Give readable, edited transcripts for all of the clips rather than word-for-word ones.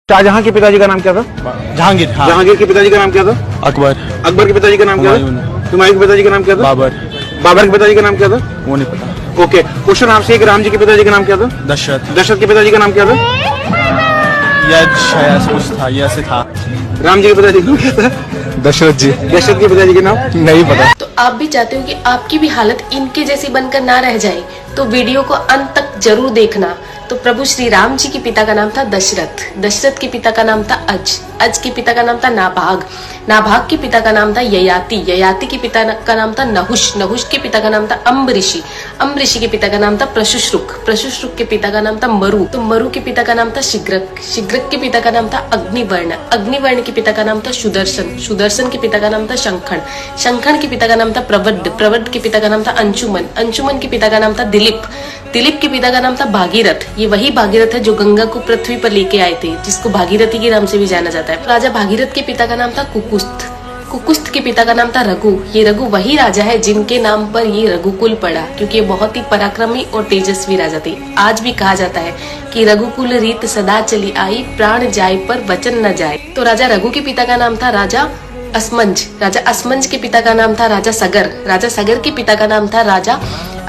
शाहजहां के पिताजी का नाम क्या था? जहांगीर। हाँ। जहांगीर के पिताजी का नाम क्या था? अकबर। अकबर के पिताजी का नाम क्या था? हुमायूं के पिताजी का नाम क्या था? बाबर। बाबर के पिताजी का नाम क्या था? वो नहीं पता। ओके, क्वेश्चन आपसे एक, राम जी के पिताजी का नाम क्या था? दशरथ। दशरथ के पिताजी का नाम क्या था? यश कुछ था, यश था। राम जी के पिताजी का नाम क्या था? दशरथ जी। दशरथ के पिताजी का नाम नहीं पता। तो आप भी चाहते हो कि आपकी भी हालत इनके जैसी बनकर ना रह जाए, तो वीडियो को अंत तक जरूर देखना। तो प्रभु श्री राम जी के पिता का नाम था दशरथ, दशरथ के पिता का नाम था अज के पिता का नाम था नाभाग, नाभाग के पिता का नाम था ययाति, ययाति के पिता का नाम था नहुष, नहुष के पिता का नाम था अम्बऋषि, अम्बऋषि के पिता का नाम था प्रशुश्रुक, प्रशुश्रुक के पिता का नाम था मरु, तो मरु के पिता का नाम था शिग्रक, शिग्रक के पिता का नाम था अग्निवर्ण, अग्निवर्ण के पिता का नाम था सुदर्शन, सुदर्शन के पिता का नाम था शंखण, शंखण के पिता का नाम था प्रवड्ड, प्रवड्ड के पिता का नाम था अंशुमन, अंशुमन के पिता का नाम था दिलीप, दिलीप के पिता का नाम था भागीरथ, ये वही भागीरथ है जो गंगा को पृथ्वी पर लेके आए थे, जिसको भागीरथी के नाम से भी जाना जाता है। राजा भागीरथ के पिता का नाम था कुकुस्थ, कुकुस्थ के पिता का नाम था रघु, ये रघु वही राजा है जिनके नाम पर ये रघुकुल पड़ा, क्योंकि ये बहुत ही पराक्रमी और तेजस्वी राजा थे। आज भी कहा जाता है कि रघुकुल रीत सदा चली आई, प्राण जाए पर वचन न जाए। तो राजा रघु के पिता का नाम था राजा असमंज, राजा असमंज के पिता का नाम था राजा सगर, राजा सगर के पिता का नाम था राजा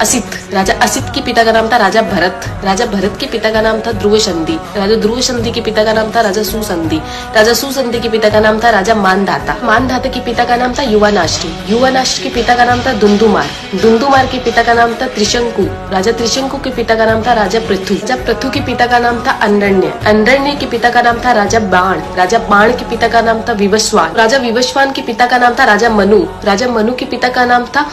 असित, राजा असित के पिता का नाम था राजा भरत, राजा भरत के पिता का नाम था ध्रुव संधि, राजा ध्रुव संधि के पिता का नाम था राजा सुसंधि, राजा सुसंधि के पिता का नाम था राजा मानधाता, मानधाता के पिता का नाम था युवानाश्री, युवानाश्री के पिता का नाम था दुंदुमार, दुंदुमार के पिता का नाम था त्रिशंकु, राजा त्रिशंकु के पिता का नाम था राजा पृथु, राजा पृथु के पिता का नाम था अंडरण्य, अंडरण्य के पिता का नाम था राजा बाण, राजा बाण के पिता का नाम था विवस्वान, राजा विवस्वान के पिता का नाम था राजा मनु, राजा मनु के पिता का नाम था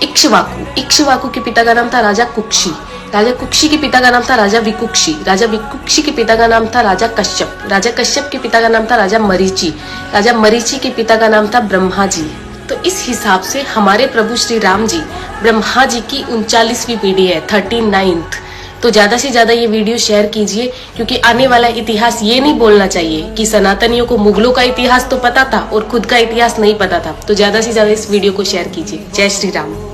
इक्ष्वाकु, इक्ष्वाकु के पिता का नाम था राजा कुक्षी, राजा कुक्षी के पिता का नाम था राजा विकुक्षी, राजा विकुक्षी के पिता का नाम था राजा कश्यप, राजा कश्यप के पिता का नाम था राजा मरीचि, राजा मरीचि के पिता का नाम था ब्रह्मा जी। तो इस हिसाब से हमारे प्रभु श्री राम जी ब्रह्मा जी की 39वीं पीढ़ी है, 39th। तो ज्यादा से ज्यादा ये वीडियो शेयर कीजिए, क्योंकि आने वाला इतिहास ये नहीं बोलना चाहिए कि सनातनियों को मुगलों का इतिहास तो पता था और खुद का इतिहास नहीं पता था। तो ज्यादा से ज्यादा इस वीडियो को शेयर कीजिए। जय श्री राम।